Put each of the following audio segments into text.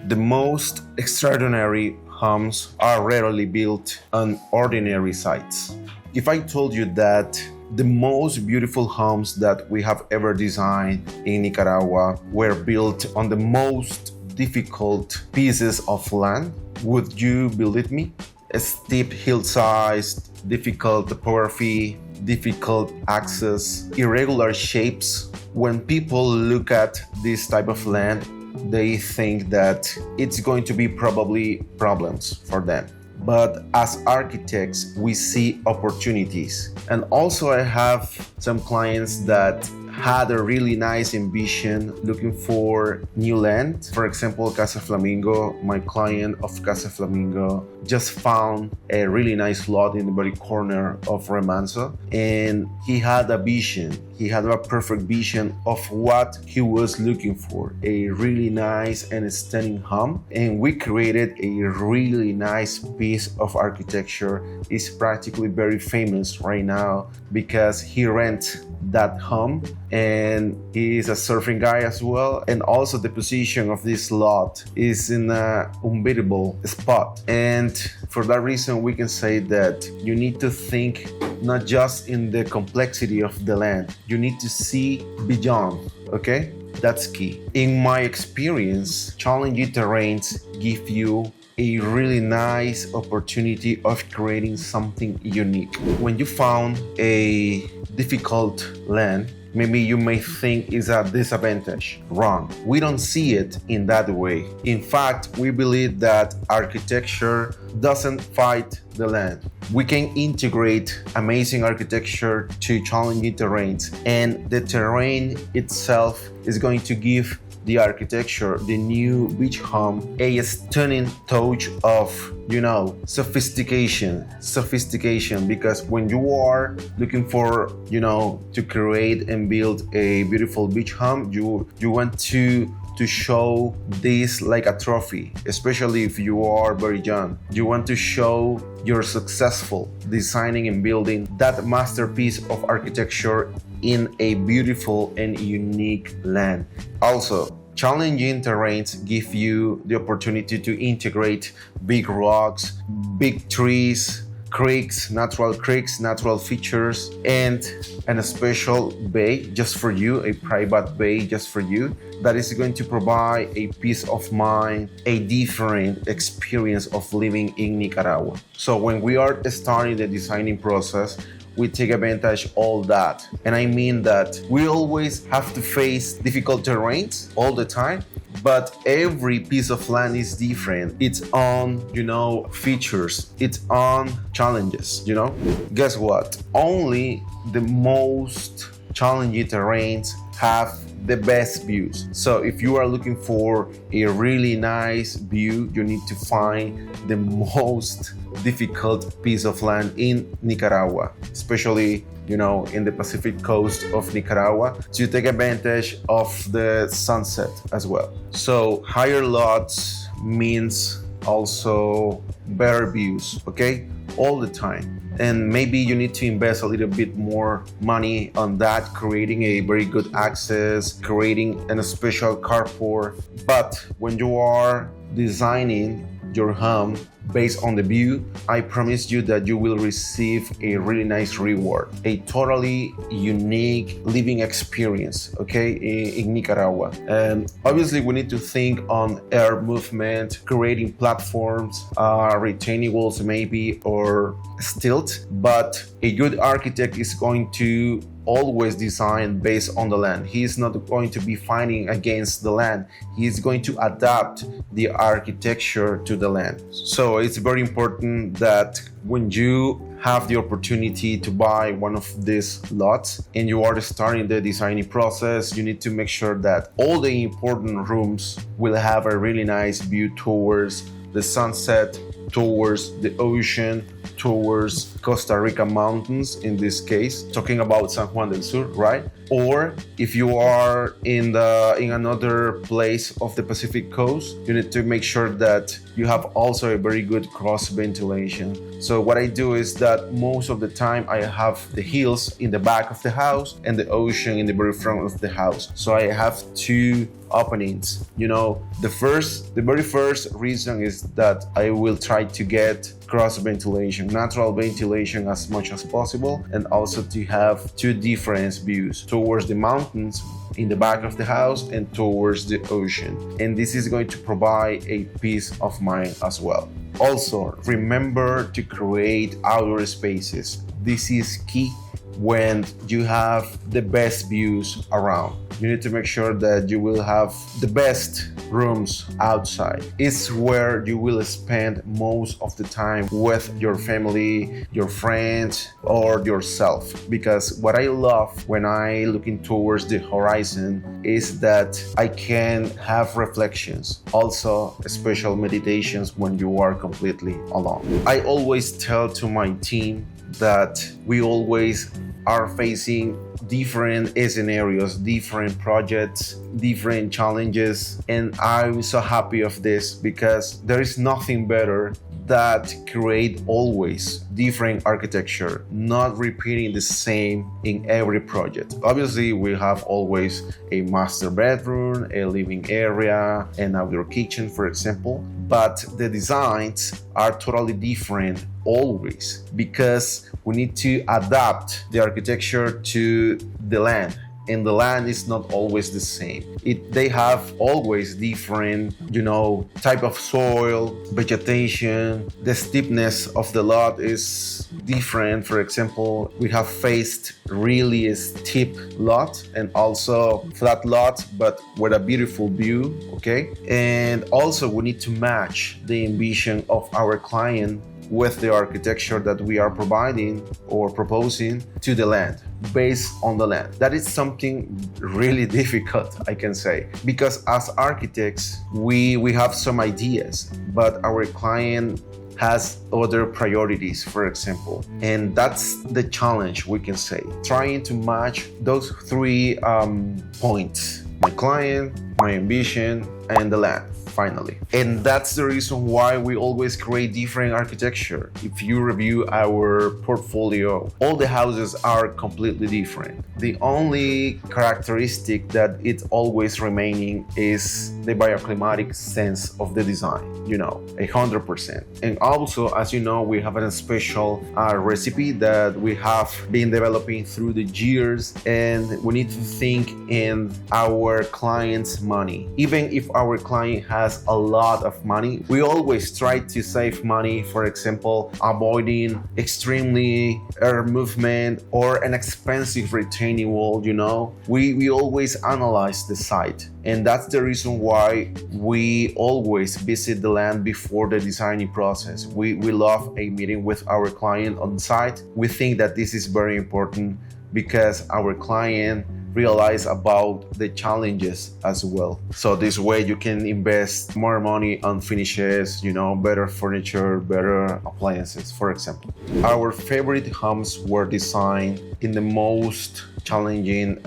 The most extraordinary homes are rarely built on ordinary sites. If I told you that the most beautiful homes that we have ever designed in Nicaragua were built on the most difficult pieces of land, would you believe me? Steep hillsides, difficult topography, difficult access, irregular shapes. When people look at this type of land, they think that it's going to be probably problems for them. But as architects, we see opportunities. And also I have some clients that had a really nice ambition looking for new land. For example, Casa Flamingo, my client of Casa Flamingo just found a really nice lot in the very corner of Remanso, and he had a vision. He had a perfect vision of what he was looking for, a really nice and stunning home. And we created a really nice piece of architecture. It's practically very famous right now because he rents that home, and he is a surfing guy as well. And also the position of this lot is in a unbeatable spot. And for that reason, we can say that you need to think not just in the complexity of the land, you need to see beyond, okay? That's key. In my experience, challenging terrains give you a really nice opportunity of creating something unique. When you found a difficult land, maybe you may think it's a disadvantage. Wrong. We don't see it in that way. In fact, we believe that architecture doesn't fight the land. We can integrate amazing architecture to challenging terrains, and the terrain itself is going to give the architecture, the new beach home, a stunning touch of, sophistication, because when you are looking for, to create and build a beautiful beach home, you want to show this like a trophy, especially if you are very young. You want to show you're successful designing and building that masterpiece of architecture in a beautiful and unique land. Also, challenging terrains give you the opportunity to integrate big rocks, big trees, creeks, natural features, and a special bay just for you, a private bay just for you, that is going to provide a peace of mind, a different experience of living in Nicaragua. So when we are starting the designing process, we take advantage of all that. And I mean that we always have to face difficult terrains all the time, but every piece of land is different. Its own, features, its own challenges, Guess what? Only the most challenging terrains have the best views. So if you are looking for a really nice view, you need to find the most difficult piece of land in Nicaragua, especially in the Pacific coast of Nicaragua, to take advantage of the sunset as well. So higher lots means also better views, okay? All the time. And maybe you need to invest a little bit more money on that, creating a very good access, creating a special carport. But when you are designing your home based on the view, I promise you that you will receive a really nice reward, a totally unique living experience, okay, in Nicaragua. And obviously we need to think on air movement, creating platforms, retaining walls maybe, or stilt, but a good architect is going to always design based on the land. He is not going to be fighting against the land. He is going to adapt the architecture to the land. So it's very important that when you have the opportunity to buy one of these lots and you are starting the designing process, you need to make sure that all the important rooms will have a really nice view towards the sunset, towards the ocean, towards Costa Rica mountains, in this case, talking about San Juan del Sur, right? Or if you are in another place of the Pacific coast, you need to make sure that you have also a very good cross ventilation. So what I do is that most of the time I have the hills in the back of the house and the ocean in the very front of the house. So I have two openings. The very first reason is that I will try to get cross ventilation, natural ventilation as much as possible, and also to have two different views towards the mountains in the back of the house and towards the ocean. And this is going to provide a peace of mind as well. Also, remember to create outdoor spaces. This is key when you have the best views around. You need to make sure that you will have the best rooms outside. It's where you will spend most of the time with your family, your friends, or yourself. Because what I love when I looking towards the horizon is that I can have reflections, also special meditations when you are completely alone. I always tell to my team that we always are facing different scenarios, different projects, different challenges, and I'm so happy of this because there is nothing better that create always different architecture, not repeating the same in every project. Obviously, we have always a master bedroom, a living area, an outdoor kitchen, for example, but the designs are totally different always because we need to adapt the architecture to the land. And the land is not always the same. They have always different, type of soil, vegetation. The steepness of the lot is different. For example, we have faced really a steep lot and also flat lot, but with a beautiful view, okay? And also we need to match the ambition of our client with the architecture that we are providing or proposing to the land, based on the land. That is something really difficult, I can say, because as architects, we have some ideas, but our client has other priorities, for example. And that's the challenge, we can say, trying to match those three points: my client, my ambition, and the land. Finally. And that's the reason why we always create different architecture. If you review our portfolio, all the houses are completely different. The only characteristic that it's always remaining is the bioclimatic sense of the design, 100%. And also, as you know, we have a special recipe that we have been developing through the years, and we need to think in our client's money. Even if our client has a lot of money, we always try to save money, for example, avoiding extremely air movement or an expensive retaining wall, We always analyze the site. And that's the reason why we always visit the land before the designing process. We love a meeting with our client on site. We think that this is very important because our client realize about the challenges as well. So this way you can invest more money on finishes, better furniture, better appliances, for example. Our favorite homes were designed in the most challenging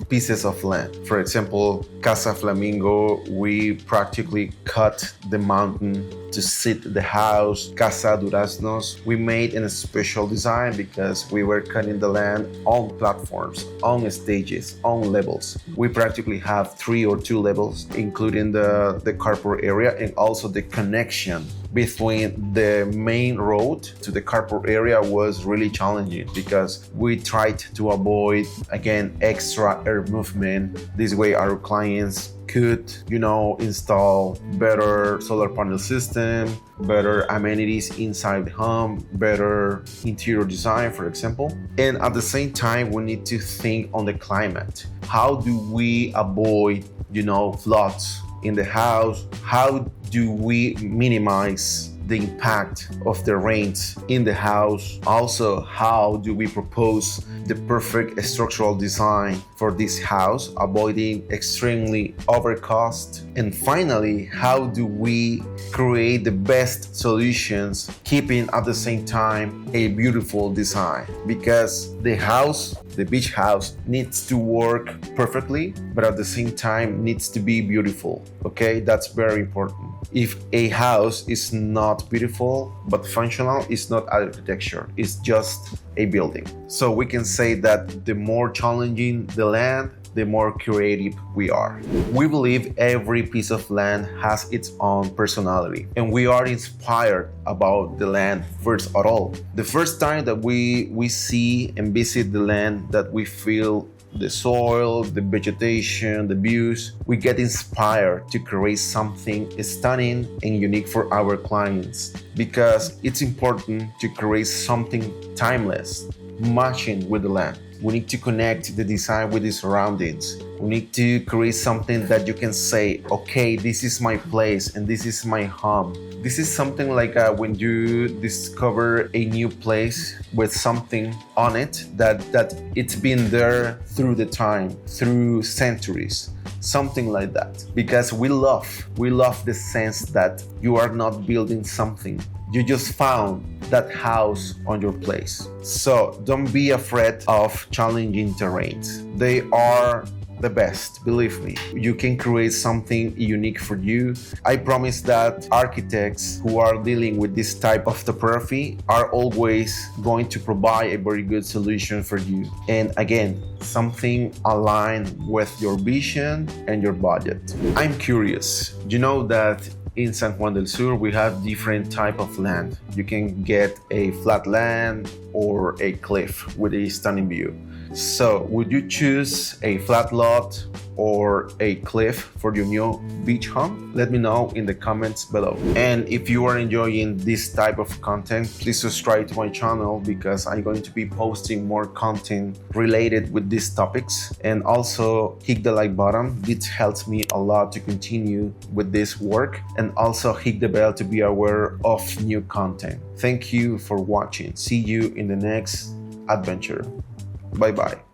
pieces of land. For example, Casa Flamingo, we practically cut the mountain to sit the house. Casa Duraznos, we made a special design because we were cutting the land on platforms, on stages, on levels. We practically have 3 or 2 levels, including the carport area and also the connection between the main road to the carport area was really challenging because we tried to avoid, again, extra air movement. This way our clients could, install better solar panel system, better amenities inside the home, better interior design, for example. And at the same time, we need to think on the climate. How do we avoid, floods in the house? How do we minimize the impact of the rains in the house. Also, how do we propose the perfect structural design for this house, avoiding extremely overcost? And finally, how do we create the best solutions, keeping at the same time a beautiful design? Because the beach house needs to work perfectly, but at the same time needs to be beautiful. Okay, that's very important. If a house is not beautiful but functional, it's not architecture, it's just a building. So we can say that the more challenging the land, the more creative we are. We believe every piece of land has its own personality, and we are inspired about the land first of all. The first time that we see and visit the land, that we feel the soil, the vegetation, the views, we get inspired to create something stunning and unique for our clients, because it's important to create something timeless, matching with the land. We need to connect the design with the surroundings. We need to create something that you can say, okay, this is my place and this is my home. This is something like when you discover a new place with something on it that it's been there through the time, through centuries, something like that. Because we love the sense that you are not building something. You just found that house on your place. So don't be afraid of challenging terrains. They are the best, believe me. You can create something unique for you. I promise that architects who are dealing with this type of topography are always going to provide a very good solution for you. And again, something aligned with your vision and your budget. I'm curious, you know that in San Juan del Sur, we have different type of land. You can get a flat land or a cliff with a stunning view. So would you choose a flat lot or a cliff for your new beach home? Let me know in the comments below. And if you are enjoying this type of content, please subscribe to my channel, because I'm going to be posting more content related with these topics. And also hit the like button. It helps me a lot to continue with this work. And also hit the bell to be aware of new content. Thank you for watching. See you in the next adventure. Bye bye.